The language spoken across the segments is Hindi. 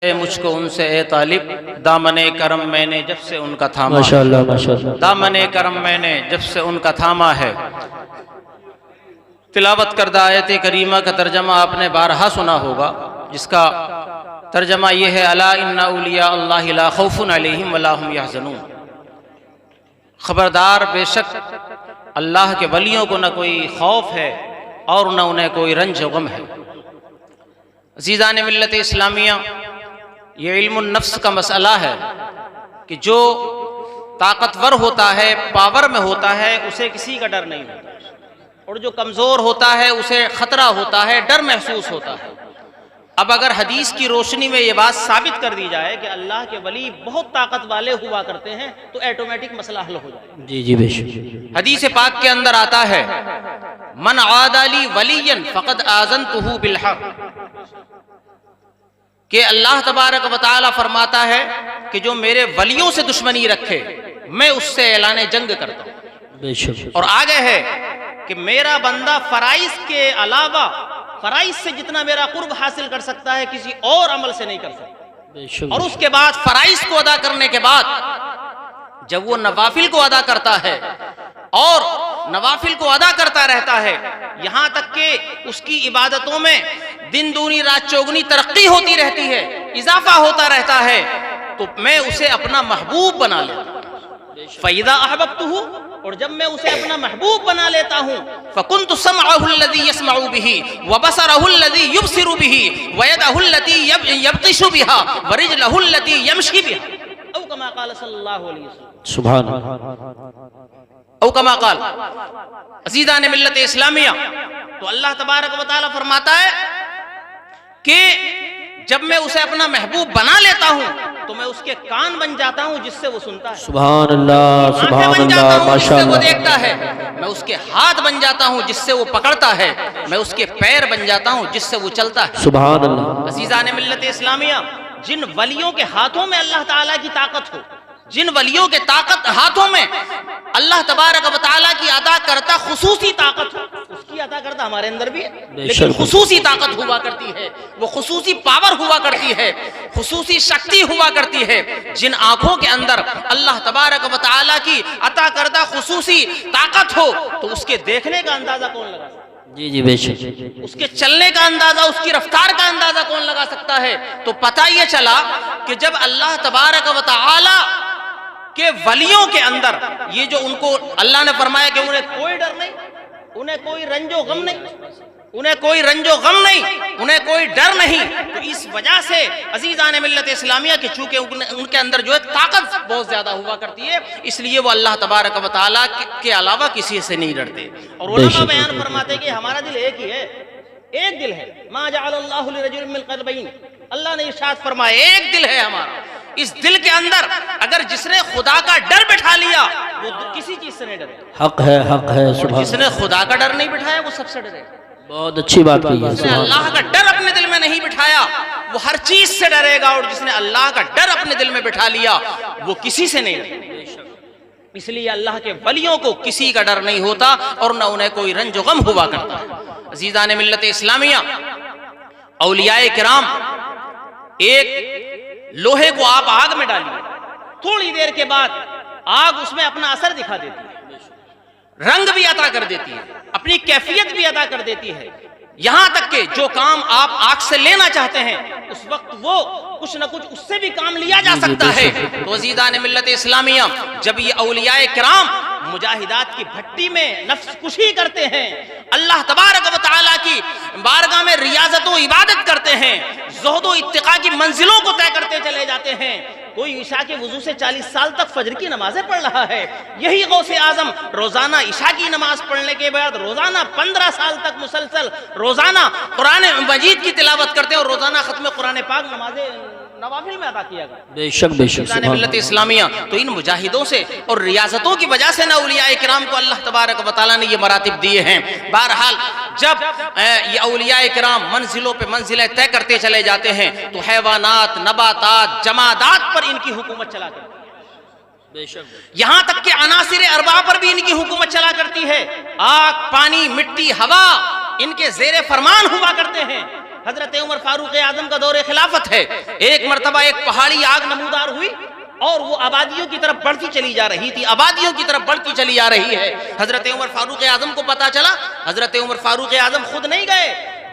मुझको उनसे ए तालिब दामने करम मैंने जब से उनका थामा। माशाअल्लाह माशाअल्लाह। दामने करम मैंने जब से उनका थामा है। तिलावत करदा आयत करीमा का तर्जमा आपने बारहा सुना होगा, जिसका तर्जमा यह है अला इन्ना औलिया अल्लाहि ला खौफुन अलैहिम वला हुम यहज़नून। खबरदार, बेशक अल्लाह के वलियों को न कोई खौफ है और न उन्हें कोई रंज गम है। अज़ीज़ान मिल्लत इस्लामिया, ये इल्मुन नफ्स का मसला है कि जो ताकतवर होता है, पावर में होता है, उसे किसी का डर नहीं होता, और जो कमज़ोर होता है उसे ख़तरा होता है, डर महसूस होता है। अब अगर हदीस की रोशनी में ये बात साबित कर दी जाए कि अल्लाह के वली बहुत ताकत वाले हुआ करते हैं, तो ऑटोमेटिक मसला हल हो जाए। जी जी बेशक। हदीस पाक के अंदर आता है मन आदाली वलियन फ़क़द आज़नतुहु बिल हक़, कि अल्लाह तबारक व तआला फरमाता है कि जो मेरे वलियों से दुश्मनी रखे मैं उससे ऐलान जंग करता हूँ। बेशक। और आगे है कि मेरा बंदा फराइज के अलावा, फराइज से जितना मेरा कुर्ब हासिल कर सकता है किसी और अमल से नहीं कर सकता। बेशक। और उसके बाद फराइज को अदा करने के बाद जब वो नवाफिल को अदा करता है और नवाफिल को अदा करता रहता है, यहाँ तक कि उसकी इबादतों में दिन दूनी रात चौगुनी तरक्की होती रहती है, इजाफा होता रहता है, तो मैं उसे अपना महबूब बना लेता हूँ। फ़इज़ा अहबब्तुहु, और जब मैं उसे अपना महबूब बना लेता हूँ, फ़कुन्तु समअहु अल्लज़ी यस्मउ बिही व बसरहु अल्लज़ी युबसिरु बिही व यदहु अल्लती यब्तिशु बिहा व रिजलहु अल्लती यमशी बिहा, औ कमा क़ाल सल्लल्लाहु अलैहि वसल्लम। सुभान अल्लाह। औ कमा क़ाल। अज़ीज़ान मिल्लत इस्लामिया, तो अल्लाह तबारक व तआला फरमाता है कि जब मैं उसे अपना महबूब बना लेता हूं तो मैं उसके कान बन जाता हूं जिससे वो सुनता है, सुभान अल्लाह सुभान बन जाता अल्लाह हूं जिससे वो माशाअल्लाह। देखता है, मैं उसके हाथ बन जाता हूं जिससे वो पकड़ता है, मैं उसके पैर बन जाता हूं जिससे वो चलता है। सुभान अल्लाह। अज़ीज़ान मिल्लत इस्लामिया, जिन वलियों के हाथों में अल्लाह ताला की ताकत हो, जिन वलियों के ताकत हाथों में अल्लाह तबारक व तआला की अदा करता खुसूसी ताकत हो, उसकी अदा करता हमारे अंदर भी है, लेकिन खुसूसी ताकत हुआ करती है, वो खुसूसी पावर हुआ करती है, खुसूसी शक्ति हुआ करती है। जिन आंखों के अंदर अल्लाह तबारक व तआला की अता करता खुसूसी ताकत हो, तो उसके देखने का अंदाजा कौन लगा सकता है? जी जी बेशक। उसके चलने का अंदाजा, उसकी रफ्तार का अंदाजा कौन लगा सकता है? तो पता ये चला कि जब अल्लाह तबारक व तआला के वलियों के अंदर ये जो उनको अल्लाह ने फरमाया कि उन्हें कोई डर नहीं, उन्हें कोई रंजो गम नहीं, उन्हें कोई रंजो गम नहीं, उन्हें कोई डर नहीं, तो इस वजह से अज़ीज़ान मिल्लत इस्लामिया के चूंकि उनके अंदर जो है ताकत बहुत ज्यादा हुआ करती है, इसलिए वो अल्लाह तबारक व तआला के अलावा किसी से नहीं डरते। और उलमा बयान फरमाते कि हमारा दिल एक ही है, एक दिल है। मा जअलल्लाहु लिरजुलिन मिन क़ल्बैन, अल्लाह ने इरशाद फरमाया एक दिल है हमारा। इस दिल के अंदर अगर जिसने खुदा का डर बिठा लिया वो किसी चीज से नहीं डरे। हक है, हक है। सुभान। जिसने खुदा का डर नहीं बिठाया वो सबसे डरे। बहुत अच्छी बात कही है। जिसने अल्लाह का डर अपने दिल में नहीं बिठाया वो हर चीज से डरेगा, और जिसने अल्लाह का डर अपने दिल में बिठा लिया वो किसी से नहीं डरेगा। इसलिए अल्लाह के वलियों को किसी का डर नहीं होता और न उन्हें कोई रंजो गम हुआ करता है। अज़ीज़ान मिल्लत इस्लामिया, औलियाए किराम, एक लोहे को आप आग में डालिए, थोड़ी देर के बाद आग उसमें अपना असर दिखा देती है, रंग भी अता कर देती है, अपनी कैफियत भी अदा कर देती है, यहां तक कि जो काम आप आग से लेना चाहते हैं उस वक्त वो कुछ न कुछ उससे भी काम लिया जा सकता है। तो अज़ीज़ान मिल्लत इस्लामिया, जब ये औलियाए किराम मुजाहिदात की भट्टी में नफ्स कुशी करते हैं, अल्लाह तबारक व तआला की बारगाह में रियाजत व इबादत करते हैं, ज़ुहद व इत्तिका की मंजिलों को तय करते चले जाते हैं, कोई ईशा के वजू से 40 साल तक फजर की नमाजें पढ़ रहा है, यही गौसे आजम रोजाना ईशा की नमाज पढ़ने के बाद रोजाना 15 साल तक मुसलसल रोजाना कुरान मजीद की तिलावत करते हैं और रोजाना खत्म कुरान पाक नमाजें नवाफिल में अदा किया गया। बेशक बेशक। मिल्लत इस्लामिया, तो इन मुजाहिदों से और रियासतों की वजह से ना औलियाए किराम को अल्लाह तबारक व तआला ने ये मरातिब दिए हैं। बहरहाल जब ये औलियाए किराम मंजिलों पे मंजिलें तय करते चले जाते हैं तो हैवानात, नबातात, जमादात पर इनकी हुकूमत चला करती है। बेशक। यहाँ तक कि अनासिर अरबा पर भी इनकी हुकूमत चला करती है। आग, पानी, मिट्टी, हवा इनके जेरे फरमान हुआ करते हैं। हजरत उमर फारूक आजम का दौरे खिलाफत है। एक मरतबा एक पहाड़ी आग नमूदार हुई और वो आबादियों की तरफ बढ़ती चली जा रही थी, आबादियों की तरफ बढ़ती चली जा रही है। हजरत उमर फारूक आजम को पता चला। हजरत उमर फारूक आजम खुद नहीं गए,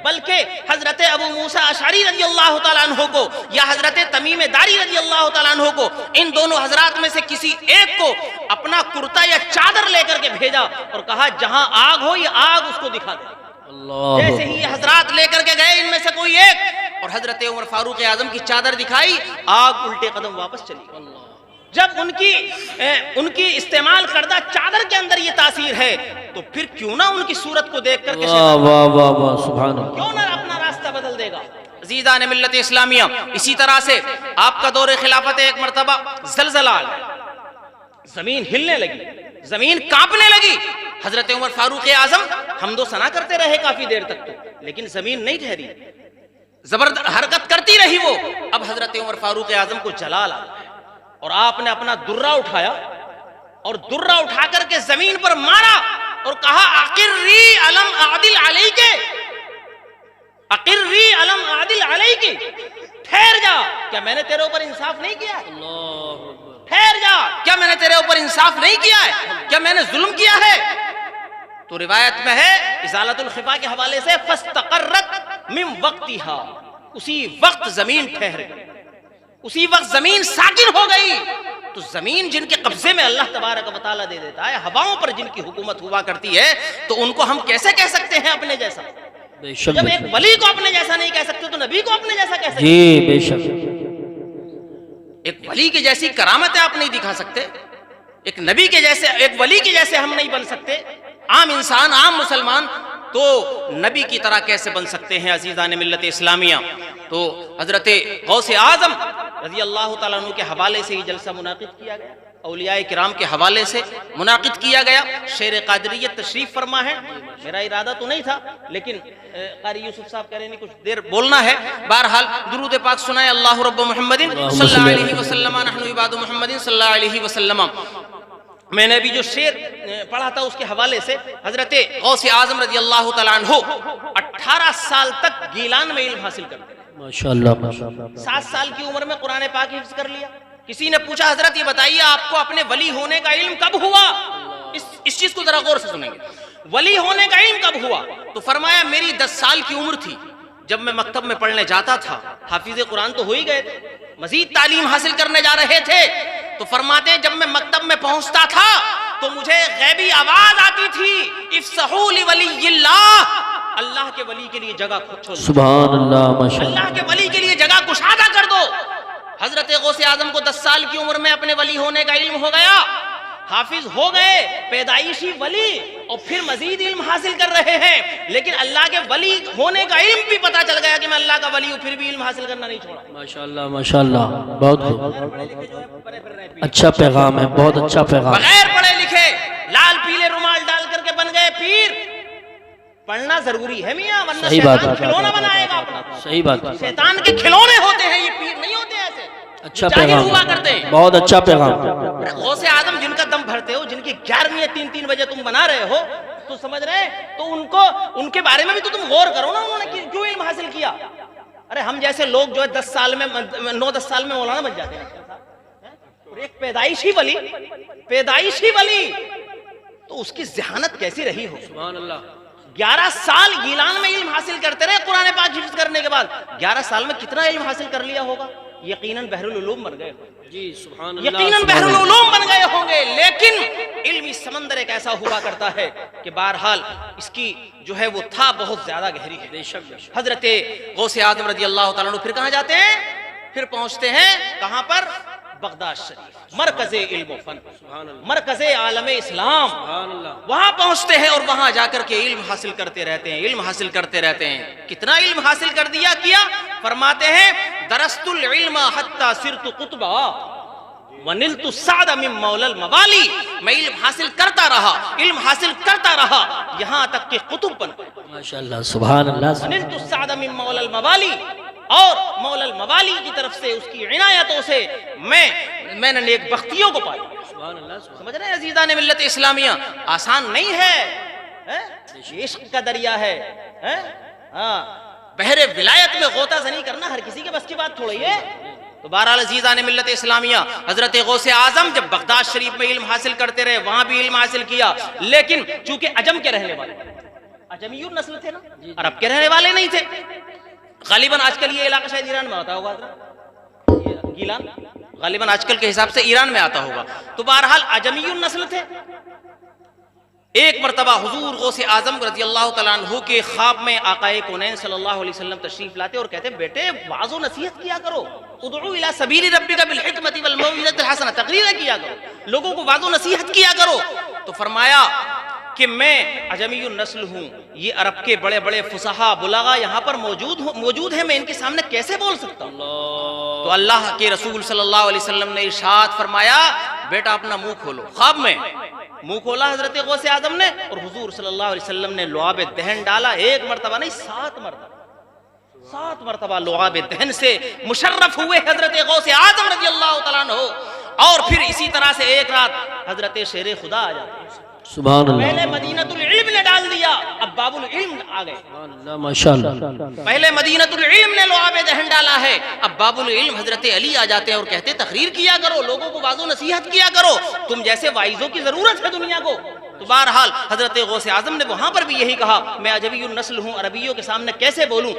बल्कि हजरत अबू मूसा अशअरी रज़ी अल्लाह तआला अन्हु को या हजरत तमीम दारी रज़ी अल्लाह तआला अन्हु को, इन दोनों हजरात में से किसी एक को अपना कुर्ता या चादर लेकर के भेजा और कहा जहां आग हो ये आग उसको दिखा दे। जैसे ही ये हजरात लेकर के गए इनमें से कोई एक और हजरत उमर फारूक आजम की चादर दिखाई, आग उल्टे कदम वापस चली। जब उनकी इस्तेमाल करदा चादर के अंदर ये तासीर है तो फिर क्यों ना उनकी सूरत को देख करके क्यों ना अपना रास्ता बदल देगा। अज़ीज़ान मिल्लत इस्लामिया, इसी तरह से आपका दौरे खिलाफत एक मरतबा ज़लज़ला आया, जमीन हिलने लगी, जमीन कांपने लगी। हजरत उमर फारूक आजम हमदो सना करते रहे काफी देर तक तो, लेकिन जमीन नहीं ठहरी, जबरदस्त हरकत करती रही वो। अब हजरत उमर फारूक आजम को जलाल आ गया और आपने अपना दुर्रा उठाया और दुर्रा उठा करके जमीन पर मारा और कहा अकिर्री अलम आदिल अलैके, अकिर्री अलम आदिल अलैके, ठहर जा, क्या मैंने तेरे ऊपर इंसाफ नहीं किया है? ठहर जा, क्या मैंने तेरे ऊपर इंसाफ नहीं किया है? क्या मैंने जुल्म किया है? तो रिवायत में है इजालतुल खिफा के हवाले से फस्तक़र्रत मिन वक्तिहा, उसी वक्त जमीन ठहर गई, उसी वक्त जमीन साकिन हो गई। तो जमीन जिनके कब्जे में अल्लाह तबारक व तआला दे देता है, हवाओं पर जिनकी हुकूमत हुआ करती है, तो उनको हम कैसे कह सकते हैं अपने जैसा? जब एक वली को अपने जैसा नहीं कह सकते तो नबी को अपने जैसा कह सकते? जी बेशक। एक वली की जैसी करामतें आप नहीं दिखा सकते, एक नबी के जैसे, एक वली के जैसे हम नहीं बन सकते। आम इंसान, आम मुसलमान तो नबी की तरह कैसे बन सकते हैं? अज़ीज़ान मिल्लत इस्लामिया, तो हजरत गौसे आजम रज़ी अल्लाह तआला अन्हु के हवाले से ही जलसा मुनाकिद किया गया, औलियाए किराम के हवाले से मुनाकिद किया गया। शेर क़ादरियत तशरीफ फरमा है। मेरा इरादा तो नहीं था, लेकिन क़ारी यूसुफ साहब कह रहे हैं कुछ देर बोलना है। बहरहाल दुरूद पाक सुनाए अल्लाहु रब्ब मुहम्मदिन सल्लल्लाहु अलैहि वसल्लम नहनु इबादु मुहम्मदिन सल्लल्लाहु अलैहि वसल्लम। मैंने अभी जो शेर पढ़ा था उसके हवाले से हजरत गौसे आजम रज़ी अल्लाह तआला अन्हु 18 साल तक गीलान में इल्म हासिल करते रहे। माशाअल्लाह माशाअल्लाह। 7 साल की उम्र में कुरान पाक हिफ्ज़ कर लिया। किसी ने पूछा हजरत ये बताइए आपको अपने वली होने का इल्म कब हुआ? इस चीज को जरा गौर से सुनेंगे, वली होने का इल्म कब हुआ? तो फरमाया मेरी 10 साल की उम्र थी जब मैं मकतब में पढ़ने जाता था। हाफिज कुरान तो हो ही गए थे, मजीद तालीम हासिल करने जा रहे थे। तो फरमाते हैं जब मैं मकतब में पहुंचता था तो मुझे गैबी आवाज आती थी, इफ्सहू लिवलिय्यिल्लाह, अल्लाह के वली के लिए जगह छोड़, सुभान अल्लाह माशाअल्लाह, अल्लाह के वली के लिए जगह कुशादा कर दो। हजरत गौसे आजम को 10 साल की उम्र में अपने वली होने का इल्म हो गया, हाफिज हो गए, पैदाइशी वली, और फिर मजीद इल्म हासिल कर रहे हैं। लेकिन अल्लाह के वली होने का इल्म भी पता चल गया कि मैं अल्लाह का वली हूँ, फिर भी इल्म हासिल करना नहीं छोड़ा। माशाअल्लाह माशाअल्लाह, बहुत अच्छा पैगाम है, बहुत अच्छा पैगाम। बगैर पढ़े लिखे लाल पीले रुमाल डाल करके बन गए पीर। पढ़ना जरूरी है मियाँ, वरना शैतान खिलौना बनाएगा अपना। सही बात है, शैतान के खिलौने होते हैं ये, पीर नहीं होते ऐसे। अच्छा पैगाम हुआ करते हैं, बहुत अच्छा पैगाम। गौसे आजम जिनका दम भरते हो, जिनकी 11वीं 3-3 बजे तुम बना रहे हो, तो समझ रहे हैं, तो उनको, उनके बारे में भी तो तुम गौर करो ना, उन्होंने क्यों इल्म हासिल किया। अरे हम जैसे लोग जो है 10 साल में 9-10 साल में मौलाना बन जाते हैं। और एक पैदाइशी वली, पैदाइशी वली, तो उसकी ज़हानत कैसी रही हो। सुभान अल्लाह। 11 साल गीलान में इल्म हासिल करते रहे कुरान पाक हिफ्ज़ करने के बाद। 11 साल में कितना इल्म हासिल कर लिया होगा? यकीनन बहरुल उलूम बन गए जी, सुभान अल्लाह, यकीनन बहरुल उलूम बन गए होंगे। लेकिन इल्मी समंदर एक ऐसा हुआ करता है कि बहरहाल इसकी जो है वो था बहुत ज्यादा गहरी है। बेशक हजरत गौसे आजम रज़ी अल्लाह तआला अन्हु फिर कहाँ जाते हैं? फिर पहुंचते हैं कहाँ पर? बगदाद शरीफ, मरकज़े इल्म व फन, मरकज़े आलम इस्लाम। वहां पहुंचते हैं और वहां जाकर के इल्म हासिल करते रहते हैं, इल्म हासिल करते रहते हैं। कितना इल्म हासिल कर दिया किया? फरमाते हैं दरस्तुल इल्म हत्ता सिरतु कुतबा वनिलतु साद मिन मौलल मवाली। मैं इल्म हासिल करता रहा, इल्म हासिल करता रहा, यहां तक कि कुतुब बन गए। माशाअल्लाह, सुभान अल्लाह। वनिलतु साद मिन मौलल मवाली, और मौलल मवाली की तरफ से, उसकी इनायतों से मैंने नेक बख्तियों को पाया। समझ रहे हैं अज़ीज़ान मिल्लत इस्लामिया? आसान नहीं है, इश्क का दरिया है। हाँ, बहरे विलायत में गोता ज़नी करना हर किसी के बस की बात थोड़ी है। तो बहरहाल अज़ीज़ान मिल्लत इस्लामिया, हज़रत गौसे आज़म जब बगदाद शरीफ में इल्म हासिल करते रहे, वहां भी इल्म हासिल किया, लेकिन चूंकि अजम के रहने वाले, अजमियुन नस्ल थे ना, अरब के रहने वाले नहीं थे। गालिबन आजकल ये इलाका शायद ईरान में आता होगा, ये गीलान गालिबन आजकल के हिसाब से ईरान में आता होगा। तो बहरहाल अजमियुन नस्ल थे। एक मरतबा हुजूर गौसे आज़म रज़ियल्लाहु तआला अन्हु के ख्वाब में आक़ाए कौनैन सल्लल्लाहु अलैहि वसल्लम तशरीफ लाते और कहते, बेटे वाज़ व नसीहत किया करो, उदउ इला सबीली रब्बिका बिल हिकमति वल मौइज़तिल हसना, तकरीर किया करो, लोगों को वाज़ व नसीहत किया करो। तो फरमाया कि मैं अजमियुन नस्ल हूँ, ये अरब के बड़े बड़े फुसहा बुलगा यहाँ पर मौजूद है, मैं इनके सामने कैसे बोल सकता हूँ। तो अल्लाह के रसूल सल्लल्लाहु अलैहि वसल्लम ने इरशाद फरमाया, बेटा अपना मुंह खोलो। ख्वाब में मुंह खोला हजरत गौसे आज़म ने और हुजूर सल्लल्लाहु अलैहि वसल्लम ने लुआब दहन डाला। एक मरतबा नहीं, 7 मरतबा लुआब दहन से मुशर्रफ हुए हजरत गौसे आज़म रज़ियल्लाहु तआला अन्हु। और फिर इसी तरह से एक रात हजरत शेर खुदा आ जाते हैं। सुभान अल्लाह। पहले मदीनतुल इल्म ने डाल दिया, अब बाबुल इल्म आ गए। माशाअल्लाह। पहले मदीनतुल इल्म ने लुआब दहन डाला है, अब बाबुल इल्म हजरत अली आ जाते हैं और कहते, तकरीर किया करो, लोगों को वाज़ो नसीहत किया करो, तुम जैसे वाइजों की जरूरत है दुनिया को। तो बहरहाल हजरत गौसे आज़म ने वहां पर भी यही कहा, मैं अजमियुन नस्ल हूँ, अरबियों के सामने कैसे बोलूं।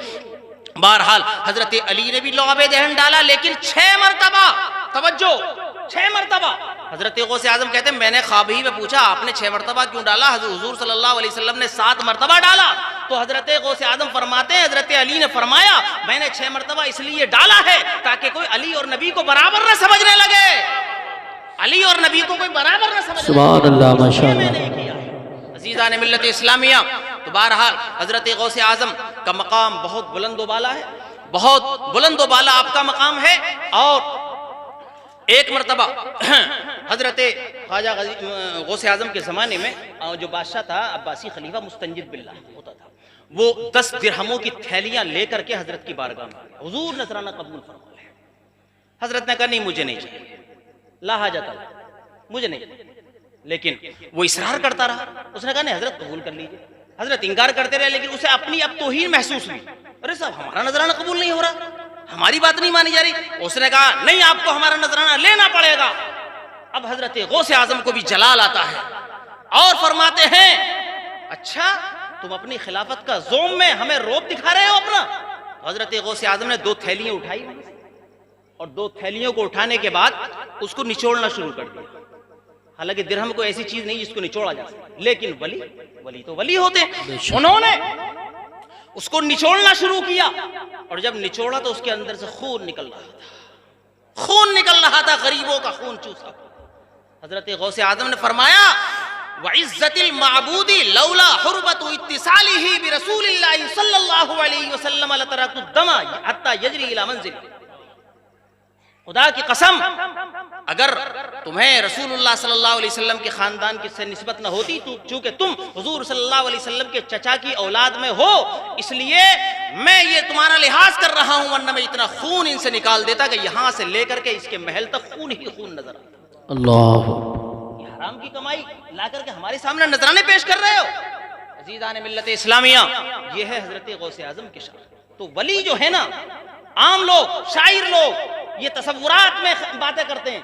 बहरहाल हजरत अली ने भी लुआब दहन डाला, लेकिन 6 मरतबा, तवज्जो 6 मरतबा। हजरत गौसे आज़म कहते हैं, मैंने ख्वाब ही में पूछा आपने 6 मरतबा क्यों डाला, हुजूर सल्लल्लाहु अलैहि वसल्लम ने 7 मरतबा डाला। तो हजरत गौसे आज़म फरमाते हैं, हजरत अली ने फरमाया, मैंने 6 मरतबा इसलिए डाला है ताकि कोई अली और नबी को बराबर न समझने लगे, अली और नबी को कोई बराबर न समझने लगे। सुभान अल्लाह, माशाअल्लाह। अज़ीज़ान मिल्लत इस्लामिया, तो बहरहाल हजरत गौसे आज़म का मकाम बहुत बुलंद बाला है, बहुत बुलंद बाला आपका मकाम है। और एक मरतबा हजरत ख्वाजा गौसे आज़म के ज़माने में जो बादशाह था, अब्बासी खलीफा मुस्तंजिद बिल्लाह होता था, वो 10 दिरहमों की थैलियां लेकर के हजरत की बारगाह में, हुजूर नजराना कबूल फरमा ले। हजरत ने कहा, नहीं मुझे नहीं चाहिए, ला हाजत, मुझे नहीं। लेकिन वो इसरार करता रहा, उसने कहा नहीं हजरत कबूल कर लीजिए। हजरत इंकार करते रहे, लेकिन उसे अपनी अब तौहीन महसूस हुई, अरे साहब हमारा नजराना कबूल नहीं हो रहा, हमारी बात नहीं मानी जा रही। उसने कहा, नहीं आपको हमारा नजराना लेना पड़ेगा। अब हजरत गौसे आज़म को भी जलाल आता है और फरमाते हैं, अच्छा तुम अपनी खिलाफत का ज़ोम में हमें रोब दिखा रहे हो अपना। हजरत गौसे आज़म ने 2 थैलियां उठाई और 2 थैलियों को उठाने के बाद उसको निचोड़ना शुरू कर दिया। हालांकि दिरहम को ऐसी चीज नहीं जिसको निचोड़ा जा सके, लेकिन वली तो वली होते हैं। उन्होंने उसको निचोड़ना शुरू किया और जब निचोड़ा तो उसके अंदर से खून निकल रहा था, गरीबों का खून चूसा। हजरत गौसे आज़म ने फरमाया, वइज़्ज़तिल माबूदी लौला हुर्बतु इत्तिसालिही बिरसूलिल्लाहि सल्लल्लाहु अलैहि वसल्लम लतरकु दमा हत्ता यजरी इला मंजिल। खुदा की कसम, अगर तुम्हें रसूलुल्लाह सल्लल्लाहु अलैहि वसल्लम के खानदान की से निस्बत न होती, तो चूंकि तुम हुजूर सल्लल्लाहु अलैहि वसल्लम के चचा की औलाद में हो, इसलिए मैं ये तुम्हारा लिहाज कर रहा हूं, वरना मैं इतना खून इनसे निकाल देता कि यहां से लेकर के इसके महल तक खून ही खून नजर आता। अल्लाह, ये हराम की कमाई ला करके हमारे सामने नजराने पेश कर रहे हो। अज़ीज़ान मिल्लत इस्लामिया, ये है हजरत गौसे आज़म की शान। तो वली जो है ना, आम लोग, शायर लोग ये तसव्वुरात में बातें करते हैं,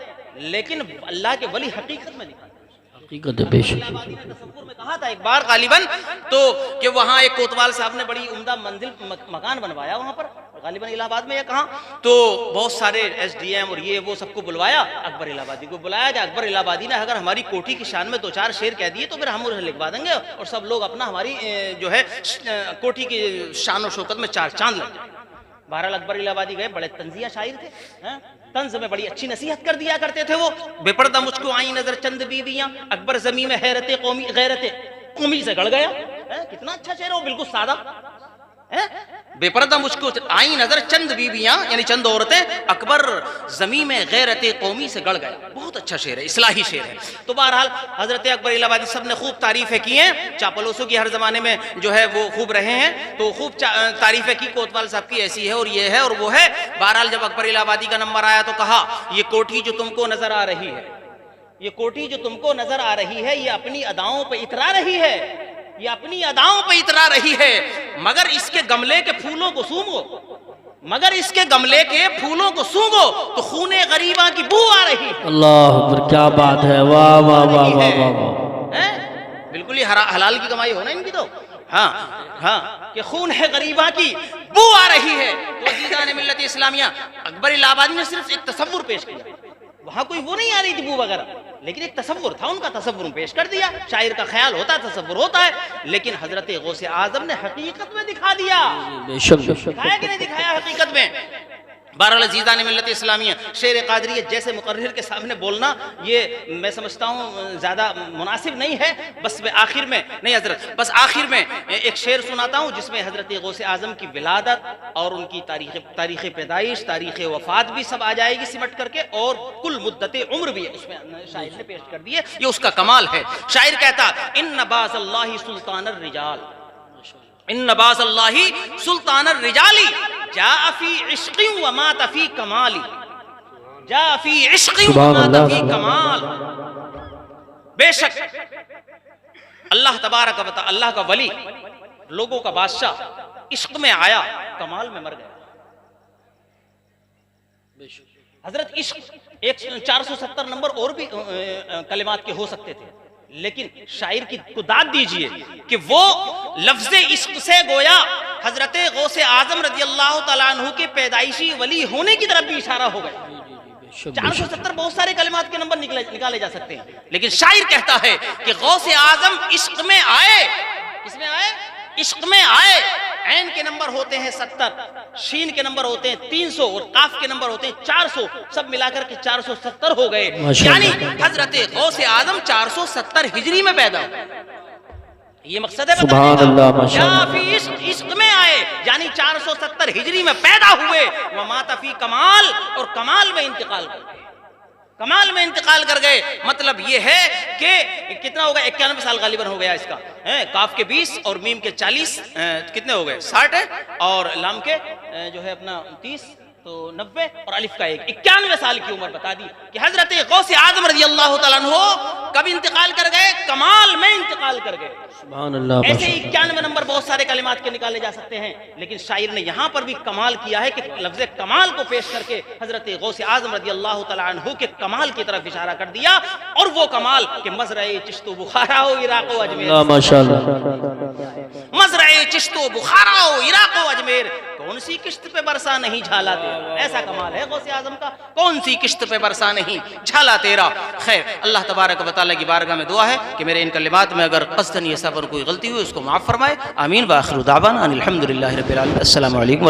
लेकिन अल्लाह के वली हकीकत में दिखाते हैं। हकीकत बेशक। इलाहाबादी ने तसव्वुर में कहा था एक बार गालिबन, तो कि वहाँ एक कोतवाल साहब ने बड़ी उम्दा मंजिल मकान बनवाया वहाँ पर, गालिबन इलाहाबाद में, ये कहा तो बहुत सारे SDM और ये वो सबको बुलवाया, अकबर इलाहाबादी को बुलाया कि अकबर इलाहाबादी ने अगर हमारी कोठी की शान में 2-4 शेर कह दिए तो फिर हम उन्हें लिखवा देंगे और सब लोग अपना हमारी जो है कोठी की शान और शौकत में 4 चांद लग जाए। बहरहाल अकबर इलाहाबादी गए, बड़े तंजिया शायर थे, तंज में बड़ी अच्छी नसीहत कर दिया करते थे वो। बेपर्दा मुझको आई नजर चंद बीवियां, अकबर जमी में हैरत कौमी से गड़ गया। कितना अच्छा शेर है वो, बिल्कुल सादा। बेपर्दा मुझको आई नजर चंद बीबियां, यानी चंद औरतें, अकबर जमी में गैरत कौमी से गड़ गया। बहुत अच्छा शेर है, इस्लाही शेर है। तो बहरहाल हजरत अकबर इलाहाबादी सब ने खूब तारीफें की हैं, चापलूसों की हर जमाने में जो है वो खूब रहे हैं, तो खूब तारीफें की, कोतवाल साहब की ऐसी है और ये है और वो है। बहरहाल जब अकबर इलाहाबादी का नंबर आया तो कहा, ये कोठी जो तुमको नजर आ रही है, ये कोठी जो तुमको नजर आ रही है, ये अपनी अदाओं पर इतरा रही है, ये अपनी अदाओं पर इतरा रही है। मगर इसके गमले के फूलों को सूंघो, मगर इसके गमले के फूलों को सूंघो तो खूने गरीबा की बू आ रही है। अल्लाह अकबर, क्या बात है, वाह वाह वाह वाह वाह वाह। हैं? बिल्कुल ही हलाल की कमाई हो ना इनकी तो। हाँ हाँ, कि खून है गरीबा की बू आ रही है। तो अजीज़ान मिल्लत इस्लामिया, अकबर इलाहाबादी ने सिर्फ एक तसव्वुर पेश किया, वहां कोई वो नहीं आ रही थी बू वगैरह, लेकिन एक तसव्वुर था, उनका तसव्वुर पेश कर दिया। शायर का ख्याल होता है, तसव्वुर होता है, लेकिन हजरत गौसे आजम ने हकीकत में दिखा दिया। बेशक बेशक। दिखाया कि नहीं दिखाया हकीकत में। बहरहाल अज़ीज़ान मिल्लत इस्लामिया, शेर क़ादरी जैसे मुकर्रिर के सामने बोलना ये मैं समझता हूँ ज़्यादा मुनासिब नहीं है। बस मैं आखिर में नहीं हजरत, बस आखिर में एक शेर सुनाता हूँ जिसमें हजरत गौसे आज़म की विलादत और उनकी तारीख़ पैदाइश, तारीख़ वफ़ात भी सब आ जाएगी सिमट करके, और कुल मुद्दत उम्र भी उसमें शायर ने पेश कर दी है। ये उसका कमाल है। शायर कहता, इन्न बाज़ल्लाहि सुल्तानुर रिजाल, इन्न बाज़ल्लाहि सुल्तानुर रिजाली जा फी इश्क़ि व मात फी कमाली, जा फी इश्क़ि व मात फी कमाल। बेशक अल्लाह तबारक व तआला, अल्लाह का वली, लोगों का बादशाह, इश्क में आया, कमाल में मर गया। हजरत इश्क एक 470 नंबर और भी कलिमात के हो सकते थे, लेकिन शायर की को दाद दीजिए कि वो लफ्ज़े इश्क से गोया हजरत गौसे आजम रज़ी अल्लाह तआला अन्हु के पैदाइशी वली होने की तरफ भी इशारा हो गया। 470 बहुत सारे कलिमात के नंबर निकाले जा सकते हैं, लेकिन शायर कहता है कि गौसे आजम इश्क में आए। किसमें आए? इश्क में आए। ऐन के नंबर होते हैं 70, शीन के नंबर होते हैं 300 और काफ के नंबर होते हैं 400, सब मिलाकर के 470 हो गए। यानी हजरत गौसे आजम 470 हिजरी में पैदा हुए। ये मकसद है सुभान अल्लाह, माशाअल्लाह। इश्क में आए यानी 470 हिजरी में पैदा हुए, व माता फी कमाल, और कमाल में इंतकाल कर गए, कमाल में इंतकाल कर गए। मतलब ये है कि कितना हो गया, 91 साल गालिबन हो गया इसका। काफ के 20 और मीम के 40, कितने हो गए? 60 है, और लाम के जो है अपना 30, तो 90, और अलिफ का 1, 91 साल की उम्र बता दी कि हजरत गौसे आजम रज़ी अल्लाह तआला अन्हु कब इंतकाल कर गए? कमाल में इंतकाल कर गए। सुभान अल्लाह। ऐसे 91 नंबर बहुत सारे कलिमात के निकाले जा सकते हैं, लेकिन शायर ने यहाँ पर भी कमाल किया है कि लफ्ज़ कमाल को पेश करके हजरत गौसे आजम रज़ी अल्लाह तआला अन्हु के कमाल की तरफ इशारा कर दिया। और वो कमाल कि मज़राए चिश्तो बुखारा हो इराक़ व अजमेर, माशाअल्लाह, मज़राए चिश्तो बुखारा हो इराक़ व अजमेर, कौन सी किश्त पे बरसा नहीं झाला तेरा। ऐसा कमाल है गौसे आजम का, कौन सी किश्त पे बरसा नहीं झाला तेरा। खैर, अल्लाह तबारक व तआला की बारगाह में दुआ है कि मेरे इन कलिमात में अगर क़स्दन ये सफ़र कोई गलती हुई उसको माफ़ फरमाए। आमीन। व आखिरु दावाना अनिल हम्दुलिल्लाहि रब्बिल आलमीन। अस्सलामु अलैकुम।